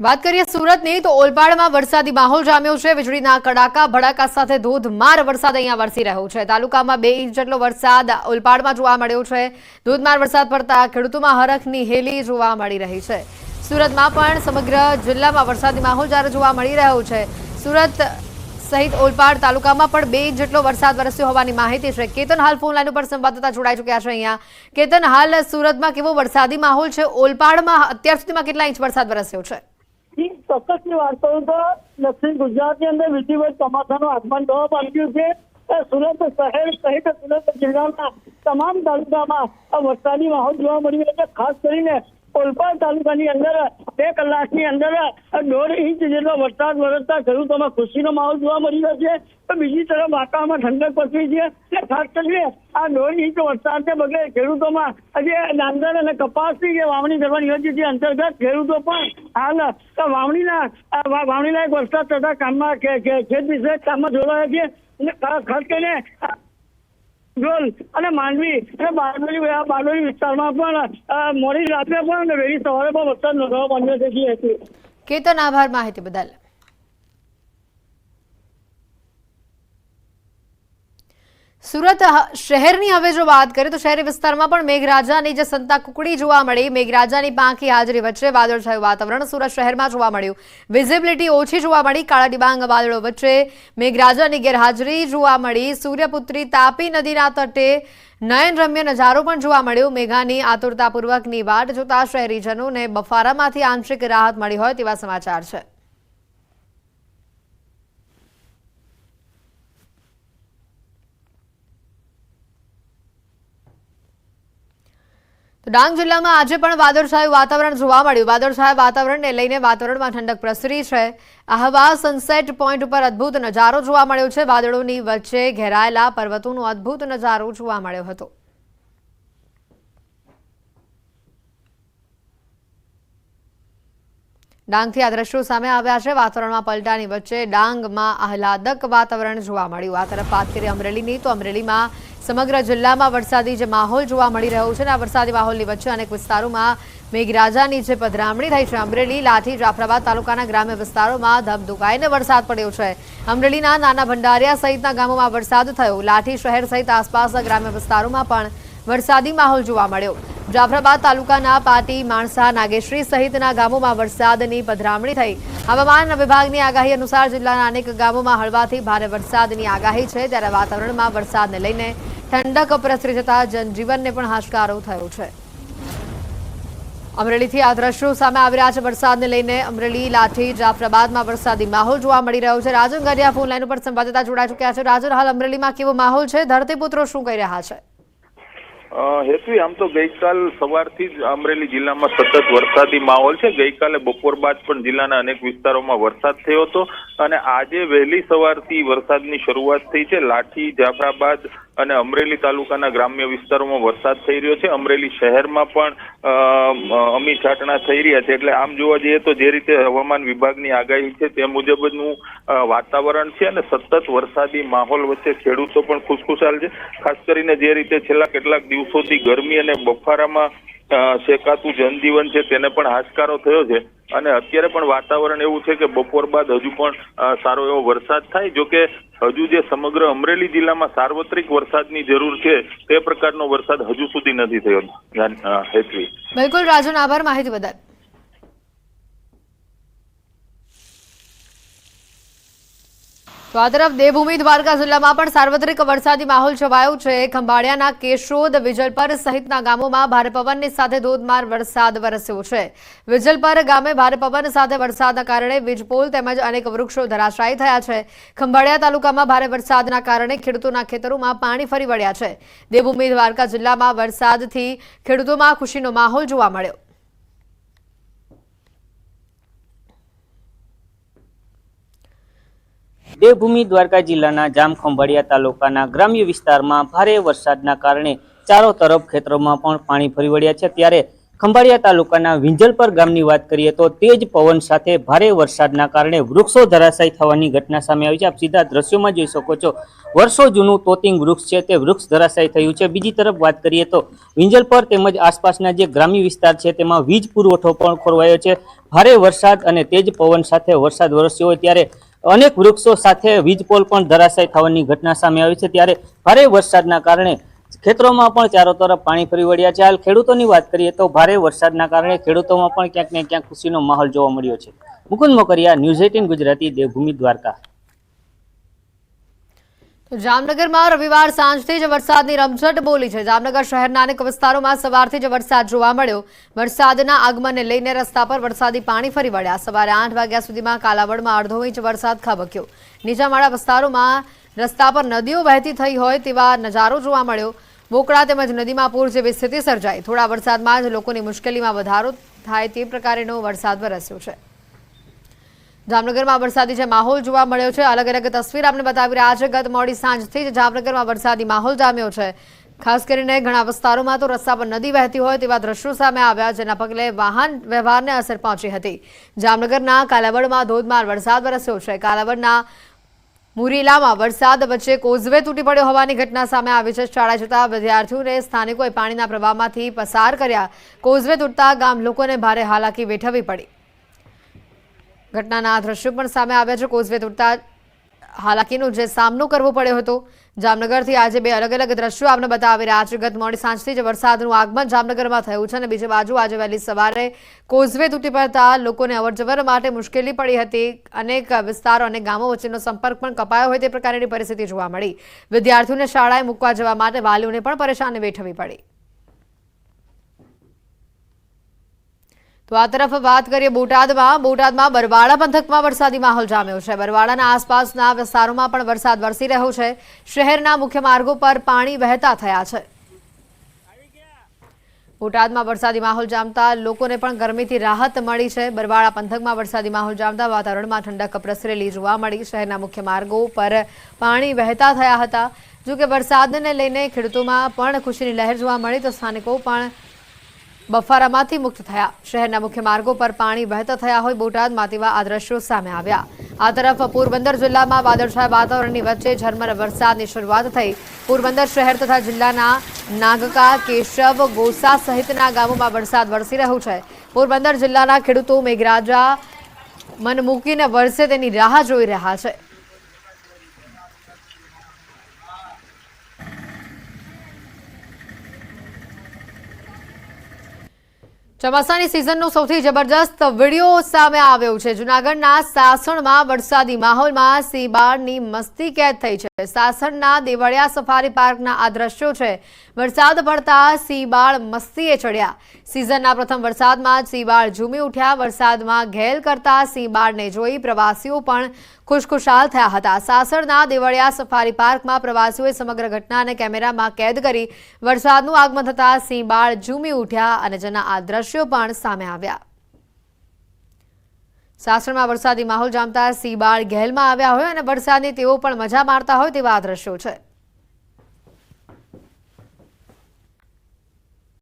વાત કરીએ સુરતની તો ઓલપાડમાં વરસાદી માહોલ જામ્યો છે। વીજળીના કડાકા ભડાકા સાથે ધોધમાર વરસાદ અહીંયા વરસી રહ્યો છે। તાલુકામાં 2 ઇંચ જેટલો વરસાદ ઓલપાડમાં જોવા મળ્યો છે। ધોધમાર વરસાદ પડતા ખેડૂતોમાં હરખની હેલી જોવા મળી રહી છે। સુરતમાં પણ સમગ્ર જિલ્લામાં વરસાદી માહોલ જ્યારે જોવા મળી રહ્યો છે। સુરત સહિત ઓલપાડ તાલુકામાં પણ 2 ઇંચ જેટલો વરસાદ વરસ્યો હોવાની માહિતી છે। કેતન હાલ ફોન લાઈન ઉપર સંવાદદાતા જોડાઈ ચૂક્યા છે। અહીંયા કેતન, હાલ સુરતમાં કેવો વરસાદી માહોલ છે? ઓલપાડમાં અત્યાર સુધીમાં કેટલા ઇંચ વરસાદ વરસ્યો છે? ચોક્કસની વાત કરું તો દક્ષિણ ગુજરાતની અંદર વિધિવત ચોમાસાનું આગમન જોવા મળ્યું છે। સુરત શહેર સહિત સુરત જિલ્લાના તમામ તાલુકામાં વરસાદી માહોલ જોવા મળ્યો છે। ખાસ કરીને ઓલપાડ તાલુકાની અંદર 2 કલાકની અંદર 1.5 ઇંચ જેટલો વરસાદ વરસતા ખેડૂતોમાં ખુશીનો માહોલ જોવા મળી રહ્યો છે। તો બીજી તરફ વાતાવરણમાં ઠંડક પસરી છે। ખાસ કરીને આ 1.5 ઇંચ વરસાદને પગલે ખેડૂતોમાં આજે ડાંગર અને કપાસની જે વાવણી કરવાની હતી તે અંતર્ગત ખેડૂતો પણ હાલ વાવણીના વરસાદ થતા કામમાં ખેત વિષયક કામમાં જોડાયા છે। ખાસ કરીને ગોલ અને માંડવી અને બારડોલી વિસ્તારમાં પણ મોડી રાત્રે પણ અને વહેલી સવારે પણ વરસાદ નોંધવા પામ્યો છે। કેતન, આભાર માહિતી બદલ। સુરત શહેરની હવે જો વાત કરીએ તો શહેરી વિસ્તારમાં પણ મેઘરાજાની જે સંતા કુકડી જોવા મળી। મેઘરાજાની પાંખી હાજરી વચ્ચે વાદળછાયું વાતાવરણ સુરત શહેરમાં જોવા મળ્યું। વિઝિબિલિટી ઓછી જોવા મળી। કાળા ડિબાંગ વાદળો વચ્ચે મેઘરાજાની ગેરહાજરી જોવા મળી। સૂર્યપુત્રી તાપી નદીના તટે નયનરમ્ય નજારો પણ જોવા મળ્યો। મેઘાની આતુરતાપૂર્વકની વાટ જોતા શહેરીજનોને બફારામાંથી આંશિક રાહત મળી હોય તેવા સમાચાર છે। તો ડાંગ જિલ્લામાં આજે પણ વાદળછાયું વાતાવરણ જોવા મળ્યું। વાદળછાયા વાતાવરણને લઈને વાતાવરણમાં ઠંડક પ્રસરી છે। આહવા સનસેટ પોઈન્ટ ઉપર અદ્ભુત નજારો જોવા મળ્યો છે। વાદળોની વચ્ચે ઘેરાયેલા પર્વતોનો અદ્ભુત નજારો જોવા મળ્યો હતો। ડાંગથી આ દ્રશ્યો સામે આવ્યા છે। વાતાવરણમાં પલટાની વચ્ચે ડાંગમાં આહલાદક વાતાવરણ જોવા મળ્યું। આ તરફ વાત કરીએ અમરેલીની તો અમરેલીમાં સમગ્ર જિલ્લામાં વરસાદી જે માહોલ જોવા મળી રહ્યો છે। આ વરસાદી માહોલની વચ્ચે અનેક વિસ્તારોમાં મેઘરાજાની જે પધરામણી થઈ છે। અમરેલી, લાઠી, જાફરાબાદ તાલુકાના ગ્રામ્ય વિસ્તારોમાં ધબધુકાઈને વરસાદ પડ્યો છે। અમરેલીના નાના ભંડારિયા સહિતના ગામોમાં વરસાદ થયો। લાઠી શહેર સહિત આસપાસના ગ્રામ્ય વિસ્તારોમાં પણ વરસાદી માહોલ જોવા મળ્યો। જાફરાબાદ તાલુકાના પાટી, માણસા, નાગેશ્રી સહિતના ગામોમાં વરસાદની પધરામણી થઈ। હવામાન વિભાગની આગાહી અનુસાર જિલ્લાના અનેક ગામોમાં હળવાથી ભારે વરસાદની આગાહી છે। ત્યારે વાતાવરણમાં વરસાદને લઈને ઠંડક પ્રસરી જતા જનજીવનને પણ હાશકારો થયો છે। અમરેલીથી આ દ્રશ્યો સામે આવી રહ્યા છે। વરસાદને લઈને અમરેલી, લાઠી, જાફરાબાદમાં વરસાદી માહોલ જોવા મળી રહ્યો છે। રાજન ગરિયા ફોન લાઈન ઉપર સંવાદદાતા જોડાઈ ચૂક્યા છે। રાજન, હાલ અમરેલીમાં કેવો માહોલ છે? ધરતીપુત્રો શું કહી રહ્યા છે? હેતવી, આમ તો ગઈકાલ સવારથી જ અમરેલી જિલ્લામાં સતત વરસાદી માહોલ છે। ગઈકાલે બપોર બાદ પણ જિલ્લાના અનેક વિસ્તારોમાં વરસાદ થયો હતો અને આજે વહેલી સવારથી વરસાદની શરૂઆત થઈ છે। લાઠી, જાફરાબાદ અને અમરેલી તાલુકાના ગ્રામ્ય વિસ્તારોમાં વરસાદ થઈ રહ્યો છે। અમરેલી શહેરમાં પણ અમી છાંટણા થઈ રહ્યા છે। એટલે આમ જોવા જઈએ તો જે રીતે હવામાન વિભાગની આગાહી છે તે મુજબનું વાતાવરણ છે અને સતત વરસાદી માહોલ વચ્ચે ખેડૂતો પણ ખુશખુશાલ છે। ખાસ કરીને જે રીતે છેલ્લા કેટલાક દિવસોથી ગરમી અને બફારામાં શેકાતું જનજીવન છે તેને પણ હાશકારો થયો છે અને અત્યારે પણ વાતાવરણ એવું છે કે બપોર બાદ હજુ પણ સારો એવો વરસાદ થાય। જો કે હજુ જે સમગ્ર અમરેલી જિલ્લામાં સાર્વત્રિક વરસાદની જરૂર છે તે પ્રકારનો વરસાદ હજુ સુધી નથી થયો। હેતવી, બિલકુલ રાજન, આભાર માહિતી બદલ। તો આ તરફ દેવભૂમિ દ્વારકા જિલ્લામાં પણ સાર્વત્રિક વરસાદી માહોલ છવાયો છે। ખંભાળિયાના કેશોદ, વિજલપર સહિતના ગામોમાં ભારે પવનની સાથે ધોધમાર વરસાદ વરસ્યો છે। વિજલપર ગામે ભારે પવન સાથે વરસાદના કારણે વીજપોલ તેમજ અનેક વૃક્ષો ધરાશાયી થયા છે। ખંભાળિયા તાલુકામાં ભારે વરસાદના કારણે ખેડૂતોના ખેતરોમાં પાણી ફરી વળ્યા છે। દેવભૂમિ દ્વારકા જિલ્લામાં વરસાદથી ખેડૂતોમાં ખુશીનો માહોલ જોવા મળ્યો। દેવભૂમિ દ્વારકા જિલ્લાના જામખંભાળિયા તાલુકાના ગ્રામ્ય વિસ્તારમાં ભારે વરસાદના કારણે ચારો તરફ ખેતરોમાં પણ પાણી ફરી વળ્યા છે। ત્યારે ખંભાળિયા તાલુકાના વિંજલપર ગામની વાત કરીએ તો તેજ પવન સાથે ભારે વરસાદના કારણે વૃક્ષો ધરાશાયી થવાની ઘટના સામે આવી છે। આપ સીધા દ્રશ્યોમાં જોઈ શકો છો, વર્ષો જૂનું તોતિંગ વૃક્ષ છે તે વૃક્ષ ધરાશાયી થયું છે। બીજી તરફ વાત કરીએ તો વિંજલપર તેમજ આસપાસના જે ગ્રામ્ય વિસ્તાર છે તેમાં વીજ પુરવઠો પણ ખોરવાયો છે। ભારે વરસાદ અને તેજ પવન સાથે વરસાદ વરસ્યો હોય ત્યારે અનેક વૃક્ષો સાથે વીજ પોલ પણ ધરાશાયી થવાની ઘટના સામે આવી છે। ત્યારે ભારે વરસાદના કારણે ખેતરોમાં પણ ચારો તરફ પાણી ફરી વળ્યા છે। હાલ ખેડૂતોની વાત કરીએ તો ભારે વરસાદના કારણે ખેડૂતોમાં પણ ક્યાંક ને ક્યાંક ખુશીનો માહોલ જોવા મળ્યો છે। મુકુંદ મોકરિયા, ન્યૂઝ 18 ગુજરાતી, દેવભૂમિ, દ્વારકા। તો જામનગરમાં રવિવાર સાંજથી જ વરસાદની રમઝટ બોલી છે। જામનગર શહેરના અનેક વિસ્તારોમાં સવારથી જ વરસાદ જોવા મળ્યો। વરસાદના આગમનને લઈને રસ્તા પર વરસાદી પાણી ફરી વળ્યા। સવારે 8 વાગ્યા સુધીમાં કાલાવડમાં અડધો ઇંચ વરસાદ ખાબક્યો। નીચાણવાળા વિસ્તારોમાં રસ્તા પર નદીઓ વહેતી થઈ હોય તેવા નજારો જોવા મળ્યો। મોકળા તેમજ નદીમાં પૂર જેવી સ્થિતિ સર્જાઈ। થોડા વરસાદમાં જ લોકોની મુશ્કેલીમાં વધારો થાય તે પ્રકારનો વરસાદ વરસ્યો છે। જામનગરમાં વરસાદી જે માહોલ જોવા મળ્યો છે, અલગ અલગ તસવીર આપણે બતાવી રહ્યા છે। ગત મોડી સાંજથી જ જામનગરમાં વરસાદી માહોલ જામ્યો છે। ખાસ કરીને ઘણા વિસ્તારોમાં તો રસ્તા પર નદી વહેતી હોય તેવા દ્રશ્યો સામે આવ્યા, જેના પગલે વાહન વ્યવહારને અસર પહોંચી હતી। જામનગરના કાલાવડમાં ધોધમાર વરસાદ વરસ્યો છે। કાલાવડના મુરીલામાં વરસાદ વચ્ચે કોઝવે તૂટી પડ્યો હોવાની ઘટના સામે આવી છે। શાળાએ જતા વિદ્યાર્થીઓને સ્થાનિકોએ પાણીના પ્રવાહમાંથી પસાર કર્યા। કોઝવે તૂટતા ગામ લોકોને ભારે હાલાકી વેઠવવી પડી। ઘટનાના દ્રશ્યો પણ સામે આવ્યા છે। કોઝવે તૂટતા હાલાકીનો જે સામનો કરવો પડ્યો હતો। જામનગરથી આજે બે અલગ અલગ દ્રશ્યો આપણે બતાવી રહ્યા છે। ગત મોડી સાંજથી જ વરસાદનું આગમન જામનગરમાં થયું છે અને બીજી બાજુ આજે વહેલી સવારે કોઝવે તૂટી પડતા લોકોને અવરજવર માટે મુશ્કેલી પડી હતી। અનેક વિસ્તારો અને ગામો વચ્ચેનો સંપર્ક પણ કપાયો હોય તે પ્રકારની પરિસ્થિતિ જોવા મળી। વિદ્યાર્થીઓને શાળાએ મૂકવા જવા માટે વાલીઓને પણ પરેશાની વેઠવી પડી। તો આ તરફ વાત કરીએ બોટાદમાં બરવાળા પંથકમાં વરસાદી માહોલ જામ્યો છે। બરવાળાના આસપાસના વિસ્તારોમાં પણ વરસાદ વરસી રહ્યો છે। શહેરના મુખ્ય માર્ગો પર પાણી વહેતા થયા છે। બોટાદમાં વરસાદી માહોલ જામતા લોકોને પણ ગરમીથી રાહત મળી છે। બરવાળા પંથકમાં વરસાદી માહોલ જામતા વાતાવરણમાં ઠંડક પ્રસરેલી જોવા મળી। શહેરના મુખ્ય માર્ગો પર પાણી વહેતા થયા હતા। જો કે વરસાદને લઈને ખેડૂતોમાં પણ ખુશીની લહેર જોવા મળી તો સ્થાનિકો પણ બફારામાંથી મુક્ત થયા। શહેરના મુખ્ય માર્ગો પર પાણી વહેતા થયા હોય બોટાદમાં તેવા આ દ્રશ્યો સામે આવ્યા। આ તરફ પોરબંદર જિલ્લામાં વાદળછાયા વાતાવરણની વચ્ચે ઝરમર વરસાદની શરૂઆત થઈ। પોરબંદર શહેર તથા જિલ્લાના નાગકા, કેશવ, ગોસા સહિતના ગામોમાં વરસાદ વરસી રહ્યો છે। પોરબંદર જિલ્લાના ખેડૂતો મેઘરાજા મન મૂકીને વરસે તેની રાહ જોઈ રહ્યા છે। ચોમાસાની સિઝનનો સૌથી જબરજસ્ત વિડીયો સામે આવ્યો છે। જૂનાગઢના સાસણમાં વરસાદી માહોલમાં સિંહબાળની મસ્તી કેદ થઈ છે। સાસણના દેવળિયા સફારી પાર્કના આ દ્રશ્યો છે। વરસાદ પડતા સિંહબાળ મસ્તીએ ચડ્યા। સિઝનના પ્રથમ વરસાદમાં જ સિંહબાળ ઝૂમી ઉઠ્યા। વરસાદમાં ઘેલ કરતા સિંહબાળને જોઈ પ્રવાસીઓ પણ ખુશખુશાલ થયા હતા। સાસણના દેવળિયા સફારી પાર્કમાં પ્રવાસીઓએ સમગ્ર ઘટનાને કેમેરામાં કેદ કરી। વરસાદનું આગમન થતાં સિંહબાળ ઝૂમી ઉઠ્યા અને જેના આ દ્રશ્યો પણ સામે આવ્યા। સાસણમાં વરસાદી માહોલ જામતા સિંહબાળ ઘેલમાં આવ્યા હોય અને વરસાદની તેઓ પણ મજા માણતા હોય તેવા આ દ્રશ્યો છે।